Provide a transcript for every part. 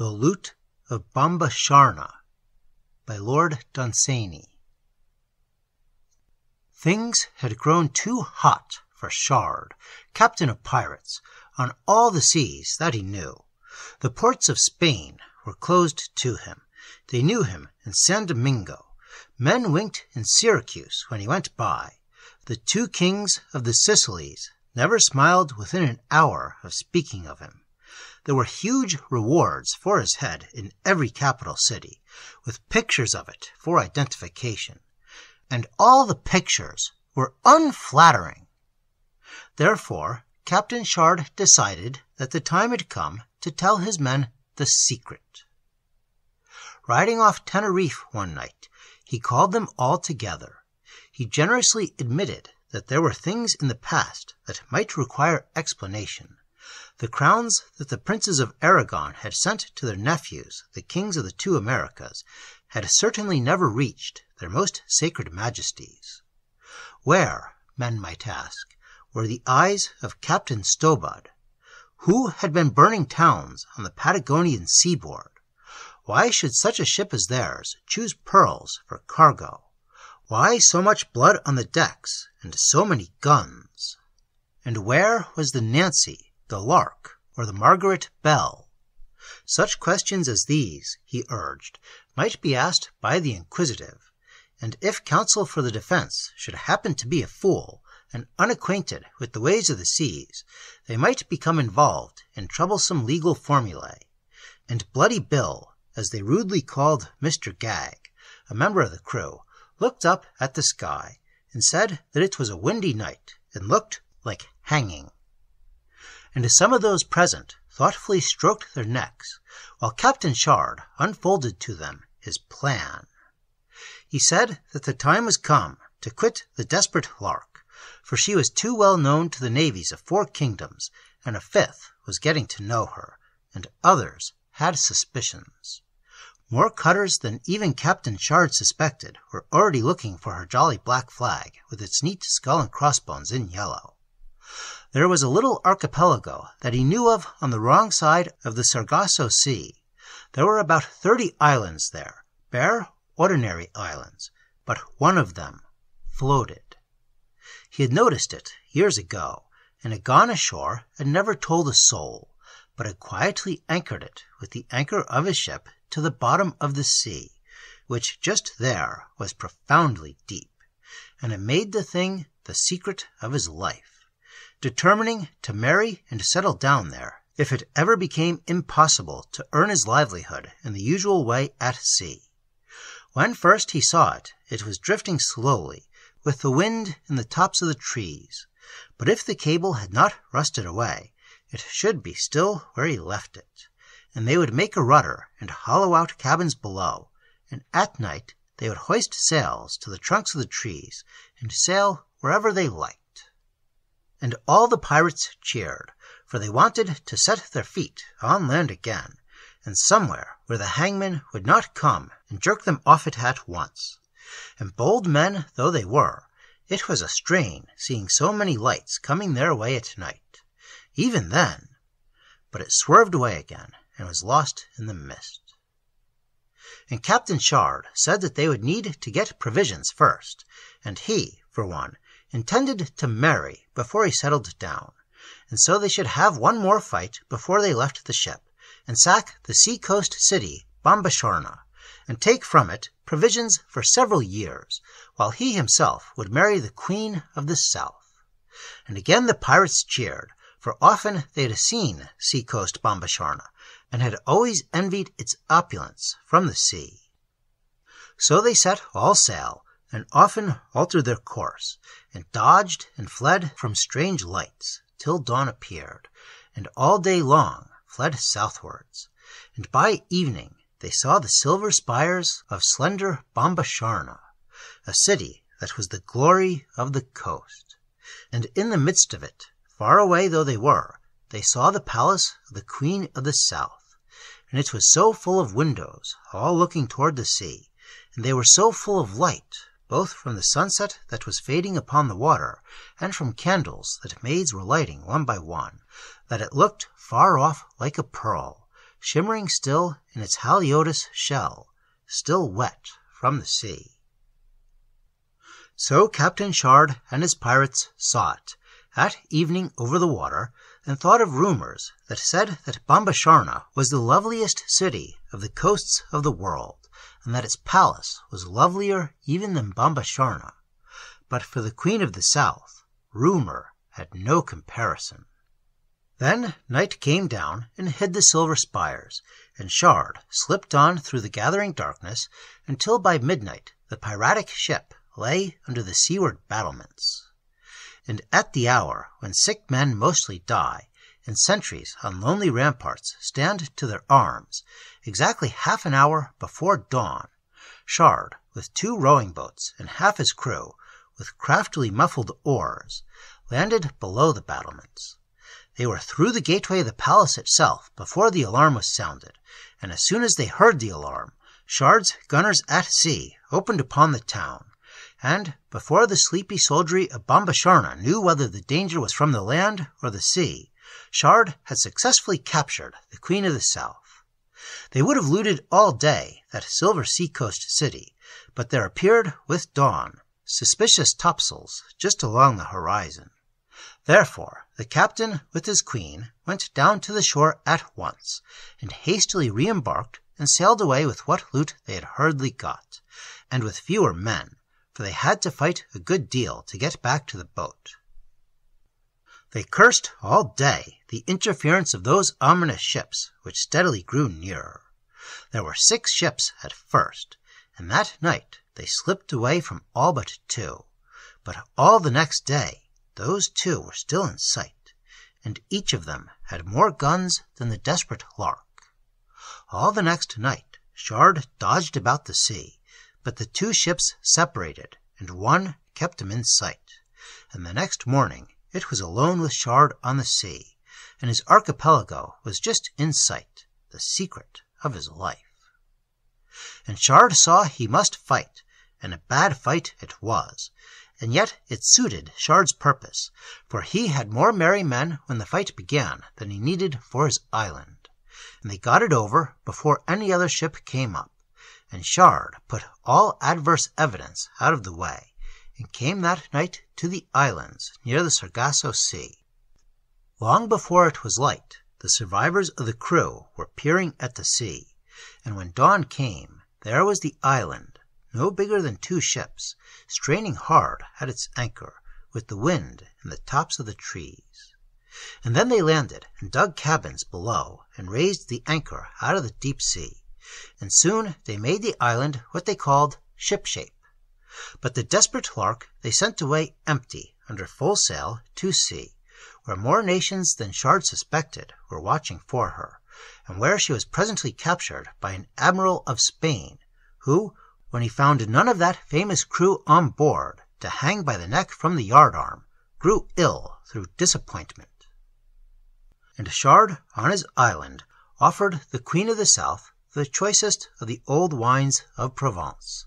The Loot of Bombasharna by Lord Dunsany. Things had grown too hot for Shard, captain of pirates, on all the seas that he knew. The ports of Spain were closed to him. They knew him in San Domingo. Men winked in Syracuse when he went by. The two kings of the Sicilies never smiled within an hour of speaking of him. There were huge rewards for his head in every capital city, with pictures of it for identification. And all the pictures were unflattering. Therefore, Captain Shard decided that the time had come to tell his men the secret. Riding off Tenerife one night, he called them all together. He generously admitted that there were things in the past that might require explanation. The crowns that the princes of Aragon had sent to their nephews, the kings of the two Americas, had certainly never reached their most sacred majesties. Where, men might ask, were the eyes of Captain Stobud? Who had been burning towns on the Patagonian seaboard? Why should such a ship as theirs choose pearls for cargo? Why so much blood on the decks and so many guns? And where was the Nancy, the Lark, or the Margaret Bell? Such questions as these, he urged, might be asked by the inquisitive, and if counsel for the defense should happen to be a fool and unacquainted with the ways of the seas, they might become involved in troublesome legal formulae. And Bloody Bill, as they rudely called Mr. Gagg, a member of the crew, looked up at the sky and said that it was a windy night and looked like hanging. And some of those present thoughtfully stroked their necks, while Captain Shard unfolded to them his plan. He said that the time was come to quit the desperate Lark, for she was too well known to the navies of 4 kingdoms, and a 5th was getting to know her, and others had suspicions. More cutters than even Captain Shard suspected were already looking for her jolly black flag with its neat skull and crossbones in yellow. There was a little archipelago that he knew of on the wrong side of the Sargasso Sea. There were about 30 islands there, bare, ordinary islands, but one of them floated. He had noticed it years ago, and had gone ashore and never told a soul, but had quietly anchored it with the anchor of his ship to the bottom of the sea, which just there was profoundly deep, and had made the thing the secret of his life, determining to marry and settle down there if it ever became impossible to earn his livelihood in the usual way at sea. When first he saw it, it was drifting slowly, with the wind in the tops of the trees, but if the cable had not rusted away, it should be still where he left it, and they would make a rudder and hollow out cabins below, and at night they would hoist sails to the trunks of the trees and sail wherever they liked. And all the pirates cheered, for they wanted to set their feet on land again, and somewhere where the hangman would not come and jerk them off it at once. And bold men though they were, it was a strain seeing so many lights coming their way at night. Even then, but it swerved away again and was lost in the mist. And Captain Shard said that they would need to get provisions first, and he, for one, intended to marry before he settled down, and so they should have one more fight before they left the ship, and sack the sea-coast city, Bombasharna, and take from it provisions for several years, while he himself would marry the Queen of the South. And again the pirates cheered, for often they had seen sea-coast Bombasharna, and had always envied its opulence from the sea. So they set all sail, and often altered their course, and dodged and fled from strange lights, till dawn appeared, and all day long fled southwards. And by evening they saw the silver spires of slender Bombasharna, a city that was the glory of the coast. And in the midst of it, far away though they were, they saw the palace of the Queen of the South, and it was so full of windows, all looking toward the sea, and they were so full of light, both from the sunset that was fading upon the water, and from candles that maids were lighting one by one, that it looked far off like a pearl, shimmering still in its Haliotis shell, still wet from the sea. So Captain Shard and his pirates saw it at evening over the water, and thought of rumors that said that Bombasharna was the loveliest city of the coasts of the world, and that its palace was lovelier even than Bombasharna. But for the Queen of the South, rumor had no comparison. Then night came down and hid the silver spires, and Shard slipped on through the gathering darkness until by midnight the piratic ship lay under the seaward battlements. And at the hour when sick men mostly die, and sentries on lonely ramparts stand to their arms, exactly half an hour before dawn, Shard, with 2 rowing boats and half his crew, with craftily muffled oars, landed below the battlements. They were through the gateway of the palace itself before the alarm was sounded, and as soon as they heard the alarm, Shard's gunners at sea opened upon the town, and before the sleepy soldiery of Bombasharna knew whether the danger was from the land or the sea, Shard had successfully captured the Queen of the South. They would have looted all day that silver sea-coast city, but there appeared with dawn suspicious topsails just along the horizon. Therefore the captain with his queen went down to the shore at once, and hastily re-embarked and sailed away with what loot they had hurriedly got, and with fewer men, for they had to fight a good deal to get back to the boat. They cursed all day the interference of those ominous ships which steadily grew nearer. There were 6 ships at first, and that night they slipped away from all but 2, but all the next day those 2 were still in sight, and each of them had more guns than the desperate Lark. All the next night Shard dodged about the sea, but the 2 ships separated, and one kept him in sight, and the next morning it was alone with Shard on the sea, and his archipelago was just in sight, the secret of his life. And Shard saw he must fight, and a bad fight it was, and yet it suited Shard's purpose, for he had more merry men when the fight began than he needed for his island, and they got it over before any other ship came up, and Shard put all adverse evidence out of the way, and came that night to the islands near the Sargasso Sea. Long before it was light, the survivors of the crew were peering at the sea, and when dawn came, there was the island, no bigger than 2 ships, straining hard at its anchor, with the wind in the tops of the trees. And then they landed and dug cabins below, and raised the anchor out of the deep sea, and soon they made the island what they called ship-shape. But the desperate Lark they sent away empty under full sail to sea, where more nations than Shard suspected were watching for her, and where she was presently captured by an admiral of Spain, who, when he found none of that famous crew on board to hang by the neck from the yardarm, grew ill through disappointment. And Shard on his island offered the Queen of the South the choicest of the old wines of Provence,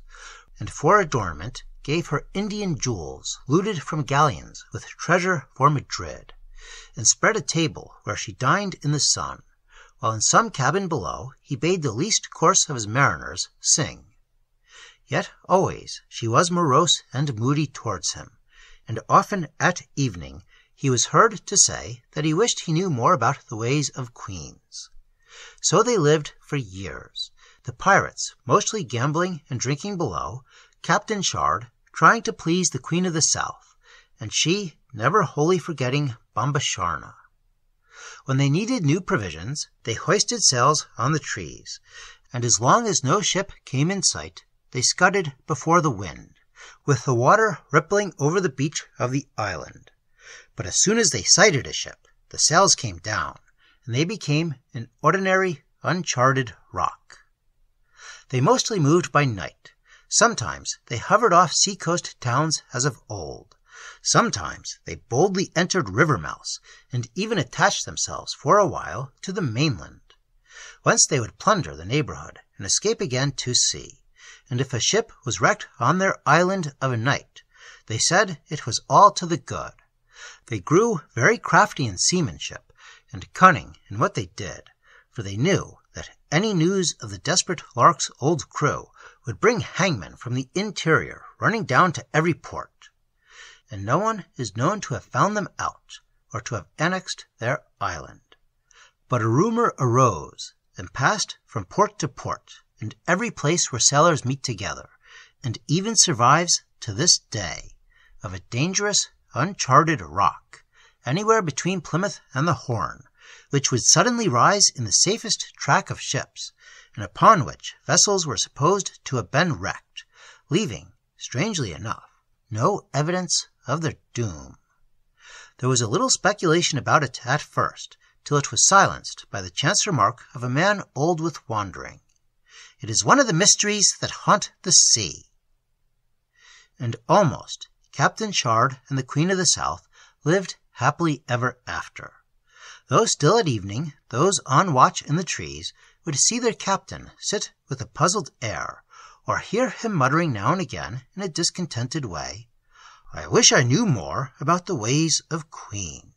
and for adornment gave her Indian jewels looted from galleons with treasure for Madrid, and spread a table where she dined in the sun, while in some cabin below he bade the least coarse of his mariners sing. Yet always she was morose and moody towards him, and often at evening he was heard to say that he wished he knew more about the ways of queens. So they lived for years, the pirates mostly gambling and drinking below, Captain Shard trying to please the Queen of the South, and she never wholly forgetting Bombasharna. When they needed new provisions, they hoisted sails on the trees, and as long as no ship came in sight, they scudded before the wind, with the water rippling over the beach of the island. But as soon as they sighted a ship, the sails came down, and they became an ordinary, uncharted rock. They mostly moved by night. Sometimes they hovered off sea-coast towns as of old. Sometimes they boldly entered river mouths, and even attached themselves for a while to the mainland, whence they would plunder the neighborhood and escape again to sea. And if a ship was wrecked on their island of a night, they said it was all to the good. They grew very crafty in seamanship, and cunning in what they did, for they knew that any news of the desperate Lark's old crew would bring hangmen from the interior running down to every port, and no one is known to have found them out or to have annexed their island. But a rumor arose and passed from port to port, and every place where sailors meet together, and even survives to this day, of a dangerous, uncharted rock, anywhere between Plymouth and the Horn, which would suddenly rise in the safest track of ships, and upon which vessels were supposed to have been wrecked, leaving, strangely enough, no evidence of their doom. There was a little speculation about it at first, till it was silenced by the chance remark of a man old with wandering. It is one of the mysteries that haunt the sea. And almost Captain Shard and the Queen of the South lived happily ever after. Though still at evening, those on watch in the trees would see their captain sit with a puzzled air, or hear him muttering now and again in a discontented way, "I wish I knew more about the ways of queens."